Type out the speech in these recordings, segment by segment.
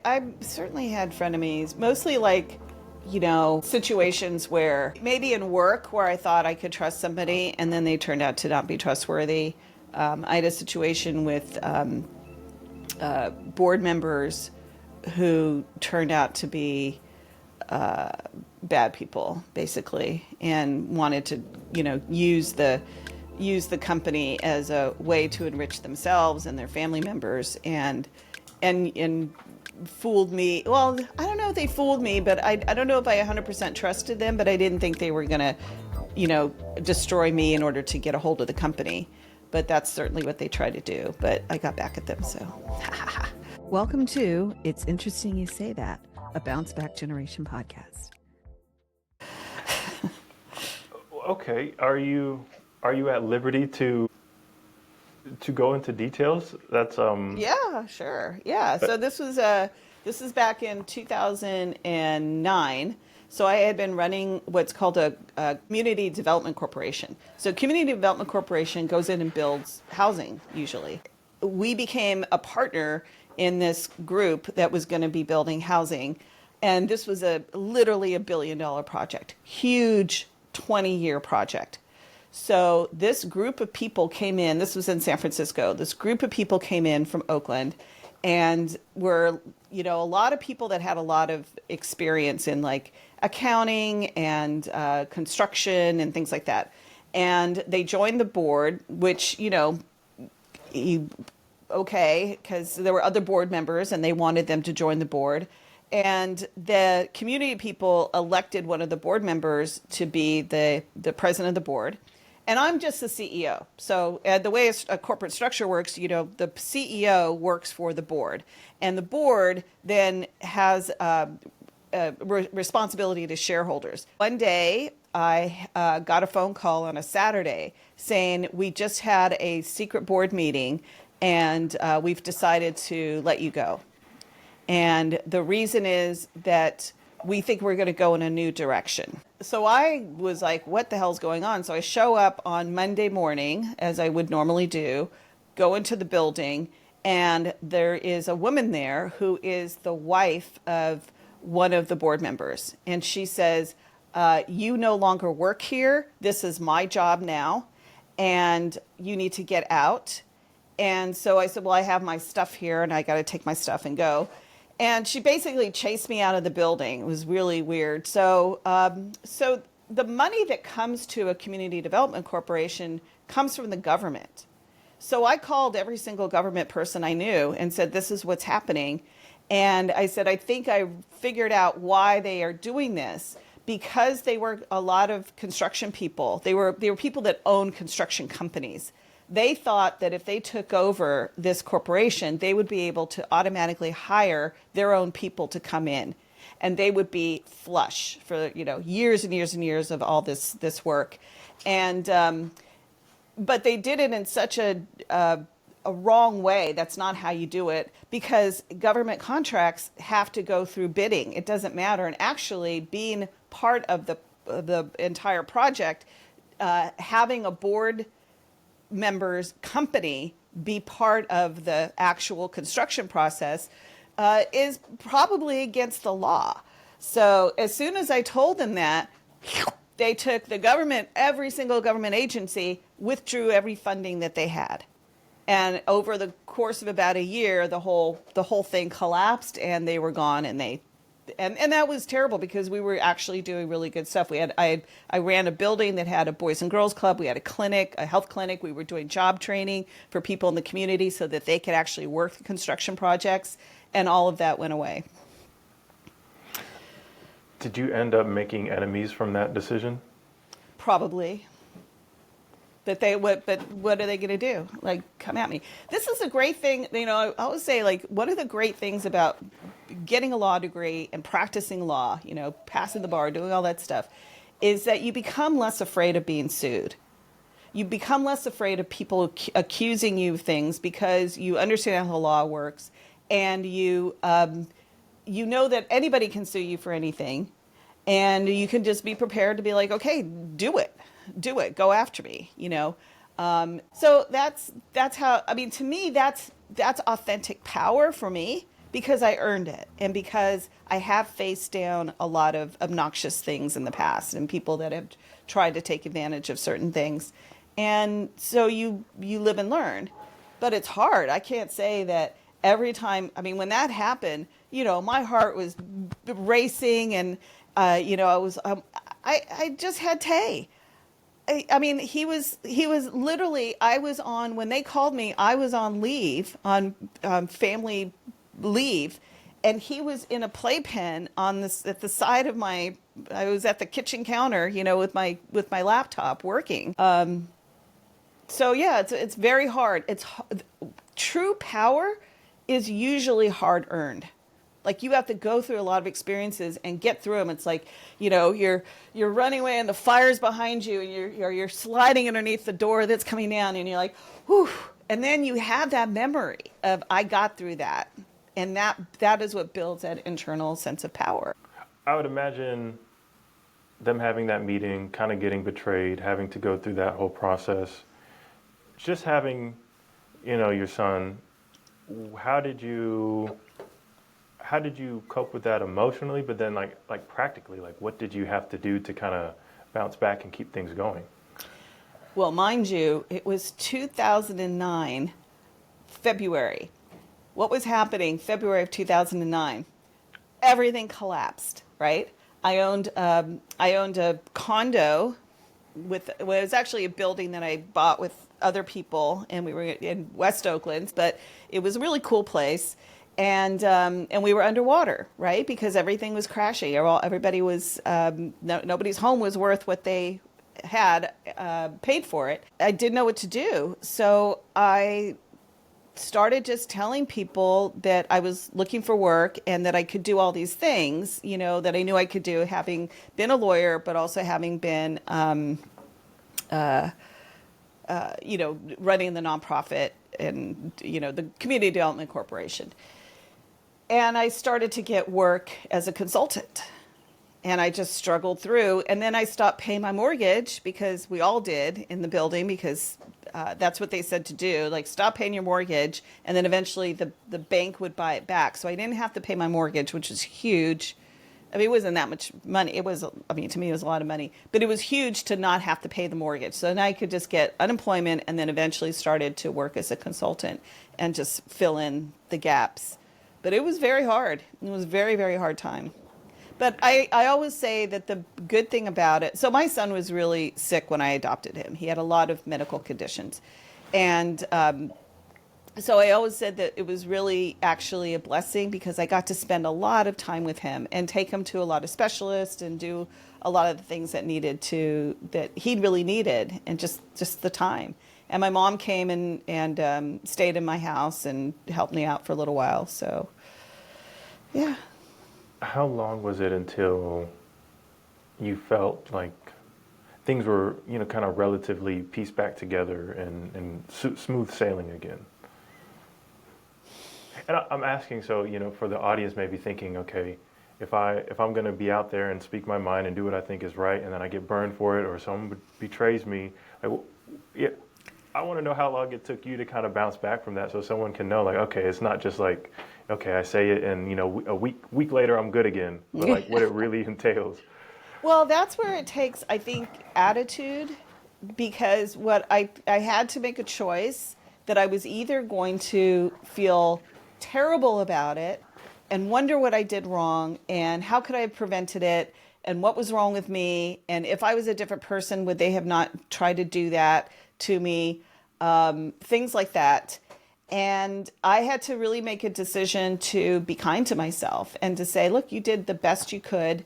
I've certainly had frenemies, mostly situations where maybe in work where I thought I could trust somebody and then they turned out to not be trustworthy. I had a situation with board members who turned out to be bad people, basically, and wanted to, use the company as a way to enrich themselves and their family members, and fooled me. Well, I don't know if they fooled me, but I don't know if I 100% trusted them, but I didn't think they were going to, destroy me in order to get a hold of the company. But that's certainly what they tried to do. But I got back at them, so. Welcome to It's Interesting You Say That, a Bounce Back Generation podcast. Okay, are you at liberty to go into details? That's Yeah, sure. Yeah. So this is back in 2009. So I had been running what's called a community development corporation. So community development corporation goes in and builds housing usually. We became a partner in this group that was going to be building housing, and this was literally $1 billion project, huge 20-year project. So this group of people came in, this was in San Francisco, this group of people came in from Oakland and were, a lot of people that had a lot of experience in like accounting and construction and things like that. And they joined the board, which, okay, because there were other board members and they wanted them to join the board. And the community people elected one of the board members to be the president of the board. And I'm just the CEO. So the way a corporate structure works, the CEO works for the board. And the board then has responsibility to shareholders. One day, I got a phone call on a Saturday saying, we just had a secret board meeting and we've decided to let you go. And the reason is that we think we're going to go in a new direction. So I was like, what the hell's going on? So I show up on Monday morning, as I would normally do, go into the building, and there is a woman there who is the wife of one of the board members. And she says, you no longer work here. This is my job now, and you need to get out. And so I said, well, I have my stuff here, and I got to take my stuff and go. And she basically chased me out of the building. It was really weird. So the money that comes to a community development corporation comes from the government. So I called every single government person I knew and said, this is what's happening. And I said, I think I figured out why they are doing this, because they were a lot of construction people. They were people that own construction companies. They thought that if they took over this corporation, they would be able to automatically hire their own people to come in, and they would be flush for years and years and years of all this work. And but they did it in such a wrong way. That's not how you do it, because government contracts have to go through bidding. It doesn't matter. And actually, being part of the entire project, having a board members' company be part of the actual construction process is probably against the law. So as soon as I told them that, they took the government, every single government agency withdrew every funding that they had. And over the course of about a year, the whole thing collapsed and they were gone, and that was terrible, because we were actually doing really good stuff. I ran a building that had a boys and girls club. We had a clinic, a health clinic. We were doing job training for people in the community so that they could actually work construction projects, and all of that went away. Did you end up making enemies from that decision? Probably. But what are they going to do? Like, come at me. This is a great thing. I always say, like, one of the great things about getting a law degree and practicing law, passing the bar, doing all that stuff, is that you become less afraid of being sued. You become less afraid of people accusing you of things, because you understand how the law works, and you know that anybody can sue you for anything, and you can just be prepared to be like, okay, do it, go after me, So that's how, to me, that's authentic power for me, because I earned it and because I have faced down a lot of obnoxious things in the past and people that have tried to take advantage of certain things. And so you live and learn. But it's hard. I can't say that every time, I mean, when that happened, my heart was racing and, I was, I just had Tay. I mean, he was literally, I was on, when they called me, I was on leave, on family leave, and he was in a playpen on this, at the side of I was at the kitchen counter, with my laptop working. So yeah, it's very hard. True power is usually hard earned. Like you have to go through a lot of experiences and get through them. It's like, you're running away and the fire's behind you and you're sliding underneath the door that's coming down and you're like, whew. And then you have that memory of I got through that. And that is what builds that internal sense of power. I would imagine them having that meeting, kind of getting betrayed, having to go through that whole process. Just having, your son, how did you cope with that emotionally, but then like practically, like what did you have to do to kind of bounce back and keep things going? Well, mind you, it was 2009, February. What was happening February of 2009? Everything collapsed, right? I owned a condo it was actually a building that I bought with other people, and we were in West Oakland, but it was a really cool place. And we were underwater, right? Because everything was crashing. Everybody was, nobody's home was worth what they had paid for it. I didn't know what to do. So I started just telling people that I was looking for work and that I could do all these things, that I knew I could do, having been a lawyer, but also having been, running the nonprofit and, the Community Development Corporation. And I started to get work as a consultant. And I just struggled through. And then I stopped paying my mortgage, because we all did in the building, because that's what they said to do. Like, stop paying your mortgage. And then eventually the bank would buy it back. So I didn't have to pay my mortgage, which was huge. I mean, it wasn't that much money. To me, it was a lot of money. But it was huge to not have to pay the mortgage. So then I could just get unemployment, and then eventually started to work as a consultant and just fill in the gaps. But it was very hard. It was a very, very hard time. But I always say that the good thing about it, so my son was really sick when I adopted him. He had a lot of medical conditions. And so I always said that it was really actually a blessing, because I got to spend a lot of time with him and take him to a lot of specialists and do a lot of the things that he really needed, and just the time. And my mom came and stayed in my house and helped me out for a little while. So, yeah. How long was it until you felt like things were, kind of relatively pieced back together and smooth sailing again? And I'm asking, so, for the audience maybe thinking, okay, if I'm going to be out there and speak my mind and do what I think is right, and then I get burned for it, or someone betrays me, yeah, I want to know how long it took you to kind of bounce back from that, so someone can know, like, okay, it's not just like, okay, I say it and, a week later I'm good again, but like what it really entails. Well, that's where it takes, I think, attitude, because what I had to make a choice that I was either going to feel terrible about it and wonder what I did wrong and how could I have prevented it and what was wrong with me, and if I was a different person, would they have not tried to do that to me, things like that. And I had to really make a decision to be kind to myself and to say, look, you did the best you could.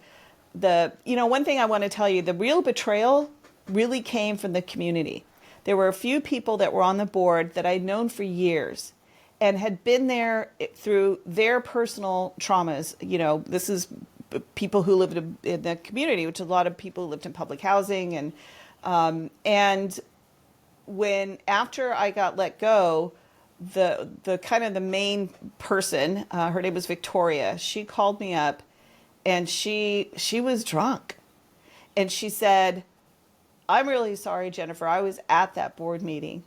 One thing I want to tell you, the real betrayal really came from the community. There were a few people that were on the board that I'd known for years and had been there through their personal traumas. This is people who lived in the community, which a lot of people lived in public housing. And when, after I got let go, the kind of the main person, her name was Victoria, she called me up, and she was drunk, and she said, I'm really sorry, Jennifer, I was at that board meeting,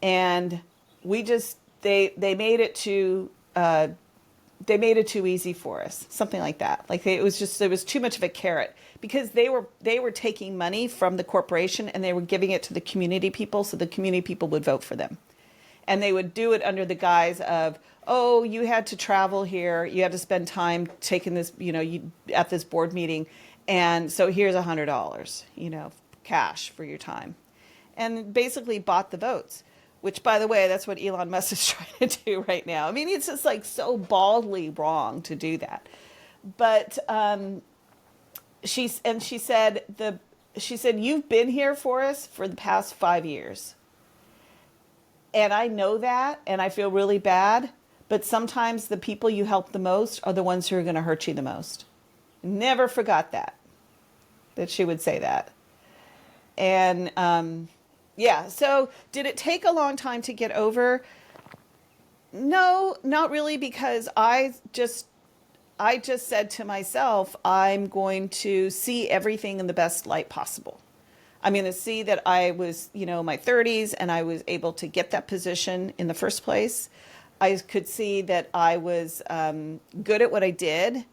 and they made it to they made it too easy for us, something like that. Like it was too much of a carrot because they were taking money from the corporation and they were giving it to the community people, so the community people would vote for them. And they would do it under the guise of, oh, you had to travel here, you had to spend time taking this, at this board meeting, and so here's $100, cash for your time, and basically bought the votes. Which, by the way, that's what Elon Musk is trying to do right now. I mean, it's just like so baldly wrong to do that. But she said, you've been here for us for the past 5 years. And I know that, and I feel really bad, but sometimes the people you help the most are the ones who are going to hurt you the most. Never forgot that she would say that. And yeah, so did it take a long time to get over? No, not really, because I just said to myself, I'm going to see everything in the best light possible. I'm going to see that I was, my 30s and I was able to get that position in the first place. I could see that I was good at what I did,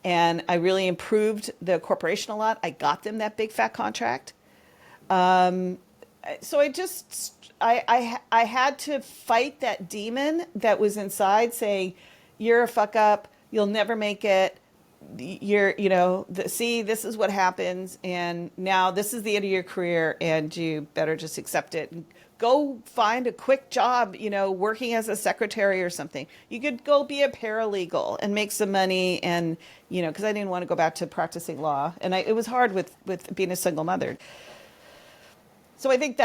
and I really improved the corporation a lot. I got them that big fat contract. So I had to fight that demon that was inside saying, you're a fuck up, you'll never make it. See, this is what happens, and now this is the end of your career, and you better just accept it and go find a quick job, working as a secretary or something. You could go be a paralegal and make some money, and because I didn't want to go back to practicing law, and it was hard with being a single mother. So I think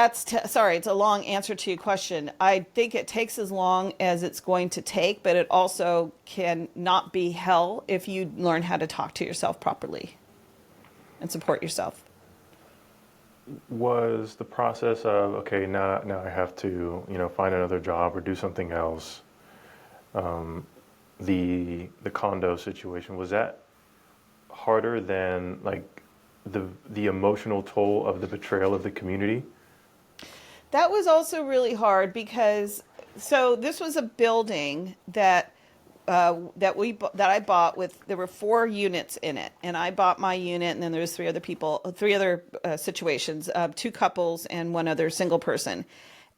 sorry, it's a long answer to your question. I think it takes as long as it's going to take, but it also can not be hell if you learn how to talk to yourself properly and support yourself. Was the process of, okay, now I have to, find another job or do something else, the condo situation, was that harder than like the emotional toll of the betrayal of the community? That was also really hard because, so this was a building that I bought with, there were 4 units in it, and I bought my unit, and then there was 3 other situations, 2 couples and 1 other single person.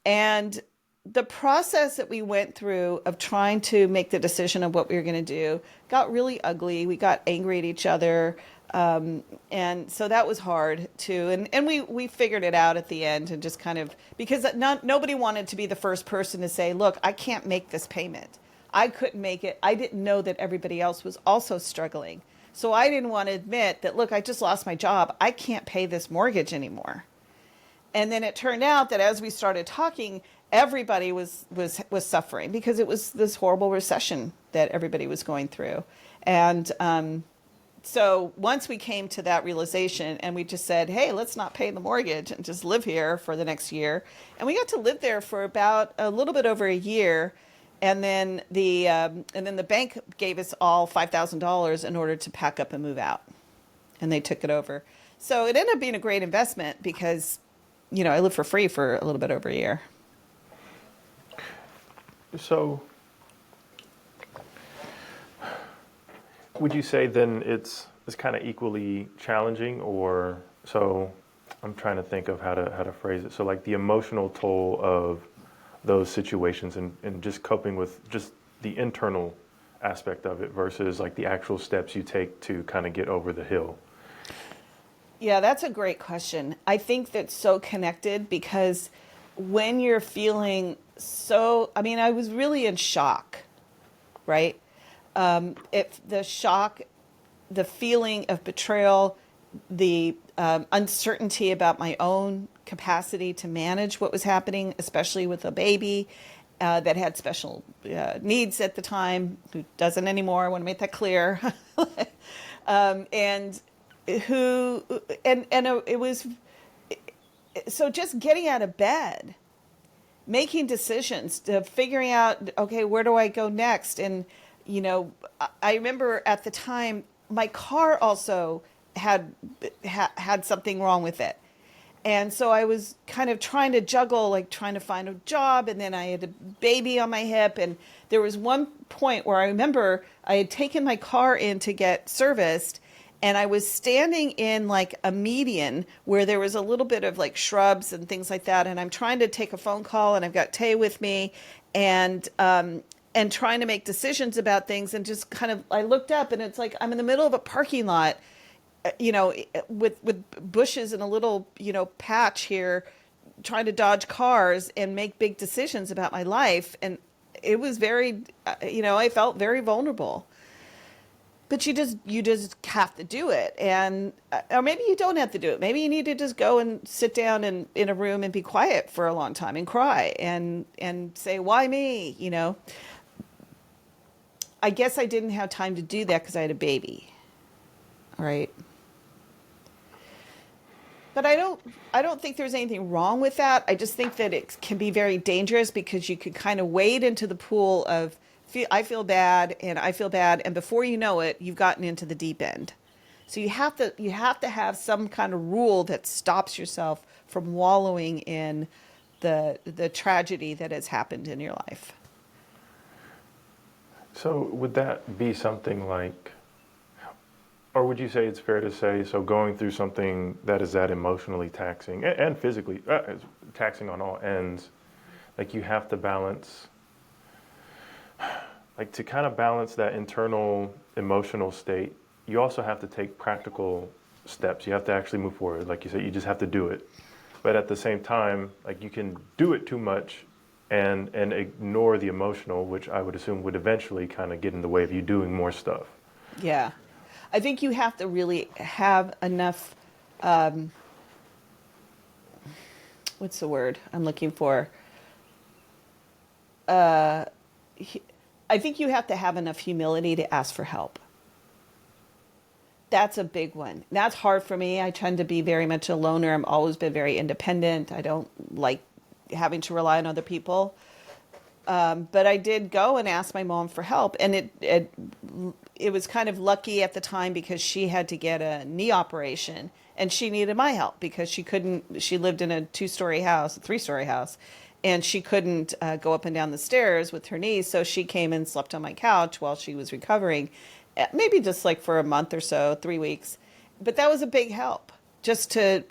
And the process that we went through of trying to make the decision of what we were going to do got really ugly. We got angry at each other. And so that was hard too. And we figured it out at the end, and just kind of, because nobody wanted to be the first person to say, look, I can't make this payment. I couldn't make it. I didn't know that everybody else was also struggling. So I didn't want to admit that, look, I just lost my job. I can't pay this mortgage anymore. And then it turned out that as we started talking, everybody was suffering because it was this horrible recession that everybody was going through. And, so once we came to that realization, and we just said, hey, let's not pay the mortgage and just live here for the next year. And we got to live there for about a little bit over a year. And then the bank gave us all $5,000 in order to pack up and move out. And they took it over. So it ended up being a great investment because, I lived for free for a little bit over a year. So would you say then it's kind of equally challenging, or so? I'm trying to think of how to phrase it. So like the emotional toll of those situations and just coping with just the internal aspect of it versus like the actual steps you take to kind of get over the hill. Yeah, that's a great question. I think that's so connected because when you're feeling I was really in shock, right? If the shock, the feeling of betrayal, the uncertainty about my own capacity to manage what was happening, especially with a baby that had special needs at the time, who doesn't anymore. I want to make that clear. It was, so just getting out of bed, making decisions, figuring out, okay, where do I go next? And I remember at the time, my car also had something wrong with it. And so I was kind of trying to juggle, like trying to find a job. And then I had a baby on my hip. And there was one point where I remember I had taken my car in to get serviced. And I was standing in like a median where there was a little bit of like shrubs and things like that. And I'm trying to take a phone call, and I've got Tay with me, and trying to make decisions about things. And just kind of, I looked up, and it's like I'm in the middle of a parking lot, with bushes and a little, patch here, trying to dodge cars and make big decisions about my life. And it was very, I felt very vulnerable. But you just have to do it. And or maybe you don't have to do it. Maybe you need to just go and sit down in a room and be quiet for a long time and cry and say, why me? I guess I didn't have time to do that because I had a baby. All right. But I don't think there's anything wrong with that. I just think that it can be very dangerous because you could kind of wade into the pool of I feel bad and I feel bad, and before you know it, you've gotten into the deep end. So you have to have some kind of rule that stops yourself from wallowing in the tragedy that has happened in your life. So would that be something like, or would you say it's fair to say, so going through something that is that emotionally taxing and physically taxing on all ends, like you have to balance, like to kind of balance that internal emotional state, you also have to take practical steps. You have to actually move forward. Like you said, you just have to do it. But at the same time, like you can do it too much and ignore the emotional, which I would assume would eventually kind of get in the way of you doing more stuff. Yeah. I think you have to really have enough, what's the word I'm looking for? I think you have to have enough humility to ask for help. That's a big one. That's hard for me. I tend to be very much a loner. I've always been very independent. I don't like having to rely on other people. But I did go and ask my mom for help, and it was kind of lucky at the time because she had to get a knee operation, and she needed my help because she lived in a 2-story house, a 3-story house, and she couldn't go up and down the stairs with her knees. So she came and slept on my couch while she was recovering, maybe just like for a month or so, 3 weeks. But that was a big help just to,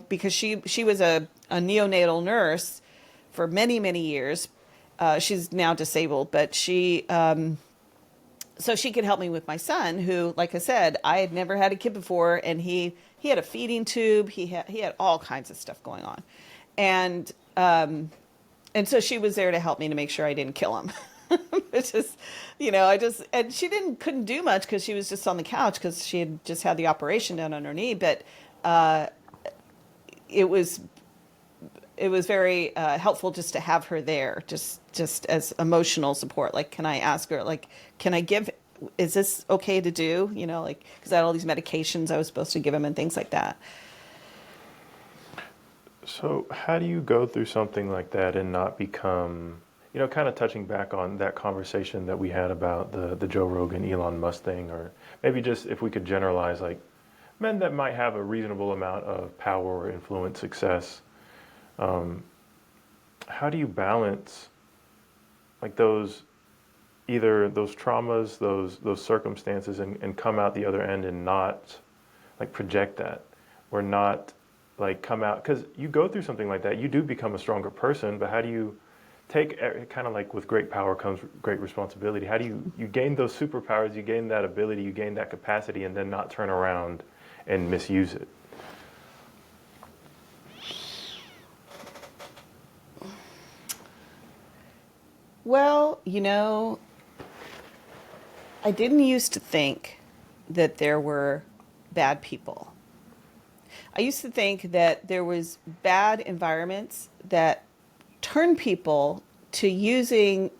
because she was a neonatal nurse for many, many years. She's now disabled, but so she could help me with my son, who, like I said, I had never had a kid before, and he had a feeding tube. He had all kinds of stuff going on, and so she was there to help me to make sure I didn't kill him. It's just, and she couldn't do much because she was just on the couch because she had just had the operation done on her knee, but it was very helpful just to have her there, just as emotional support. Like, can I ask her, like, is this okay to do? Because I had all these medications I was supposed to give him and things like that. So how do you go through something like that and not become, kind of touching back on that conversation that we had about the Joe Rogan, Elon Musk thing, or maybe just if we could generalize, like men that might have a reasonable amount of power or influence, success. How do you balance like either those traumas, those circumstances, and come out the other end and not like project that, or not like come out, because you go through something like that, you do become a stronger person, but how do you take, kind of like with great power comes great responsibility, how do you gain those superpowers, you gain that ability, you gain that capacity, and then not turn around and misuse it? Well, I didn't used to think that there were bad people. I used to think that there was bad environments that turn people to using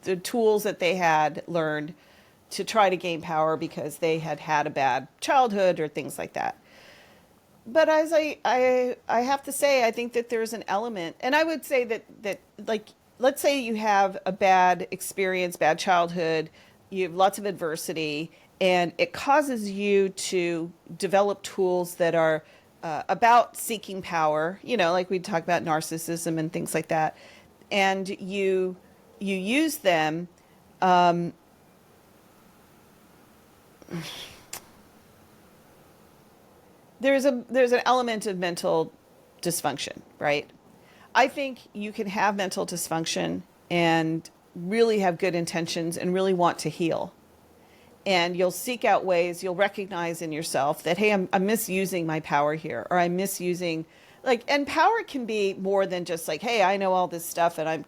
the tools that they had learned to try to gain power because they had had a bad childhood or things like that. But as I have to say, I think that there's an element, and I would say that like, let's say you have a bad experience, bad childhood, you have lots of adversity, and it causes you to develop tools that are about seeking power, like we talk about narcissism and things like that, and you use them. There's an element of mental dysfunction, right? I think you can have mental dysfunction and really have good intentions and really want to heal. And you'll seek out ways, you'll recognize in yourself that, hey, I'm misusing my power here, or I'm misusing, and power can be more than just like, hey, I know all this stuff and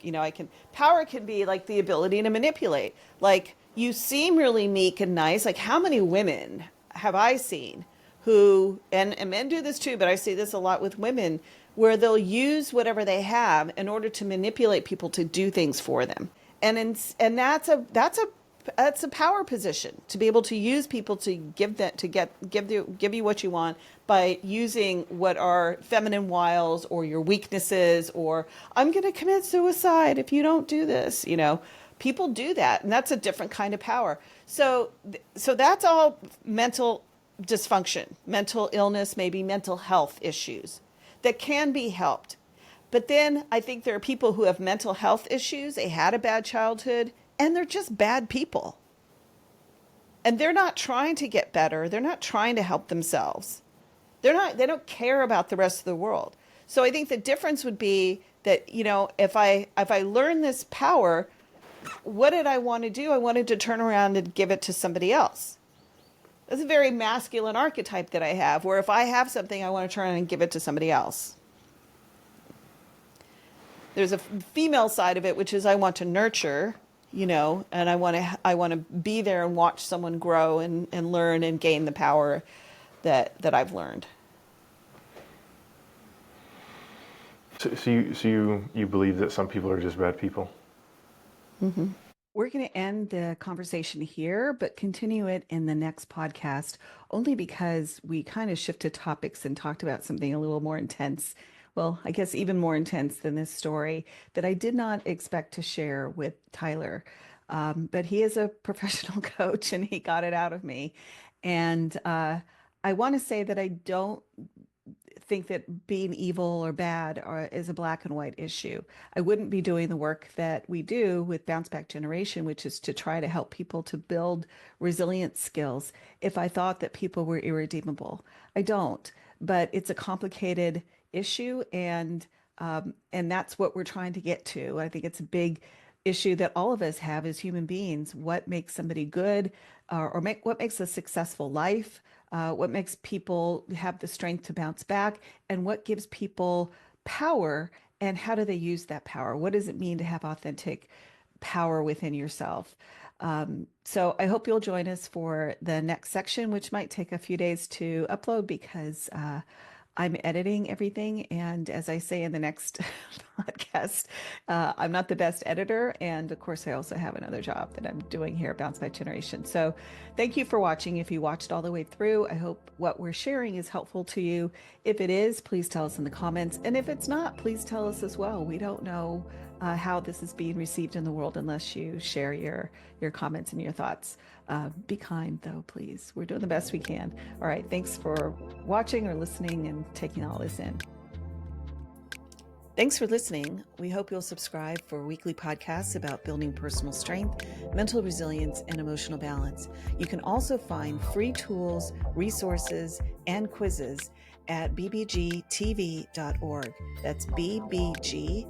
power can be like the ability to manipulate. Like, you seem really meek and nice. Like, how many women have I seen who, and men do this too, but I see this a lot with women, where they'll use whatever they have in order to manipulate people to do things for them. And that's a power position, to be able to use people to give you what you want by using what are feminine wiles or your weaknesses, or I'm going to commit suicide if you don't do this. People do that, and that's a different kind of power. So that's all mental dysfunction, mental illness, maybe mental health issues that can be helped. But then I think there are people who have mental health issues. They had a bad childhood and they're just bad people. And they're not trying to get better. They're not trying to help themselves. They don't care about the rest of the world. So I think the difference would be that, if I learn this power, what did I want to do? I wanted to turn around and give it to somebody else. That's a very masculine archetype that I have, where if I have something, I want to turn around and give it to somebody else. There's a female side of it, which is I want to nurture, and I want to be there and watch someone grow and learn and gain the power that I've learned. So you believe that some people are just bad people? Mm-hmm. We're going to end the conversation here, but continue it in the next podcast, only because we kind of shifted topics and talked about something a little more intense. Well, I guess even more intense than this story that I did not expect to share with Tyler. But he is a professional coach and he got it out of me. And I want to say that I don't think that being evil or bad is a black and white issue. I wouldn't be doing the work that we do with Bounce Back Generation, which is to try to help people to build resilient skills, if I thought that people were irredeemable. I don't, but it's a complicated issue, and that's what we're trying to get to. I think it's a big issue that all of us have as human beings. What makes somebody good, what makes a successful life? What makes people have the strength to bounce back, and what gives people power, and how do they use that power? What does it mean to have authentic power within yourself? So I hope you'll join us for the next section, which might take a few days to upload because I'm editing everything. And as I say in the next podcast, I'm not the best editor. And of course, I also have another job that I'm doing here at Bounce Back Generation. So thank you for watching. If you watched all the way through, I hope what we're sharing is helpful to you. If it is, please tell us in the comments. And if it's not, please tell us as well. We don't know how this is being received in the world unless you share your comments and your thoughts. Be kind, though, please. We're doing the best we can. All right. Thanks for watching or listening and taking all this in. Thanks for listening. We hope you'll subscribe for weekly podcasts about building personal strength, mental resilience, and emotional balance. You can also find free tools, resources, and quizzes at bbgtv.org. That's bbgtv.org.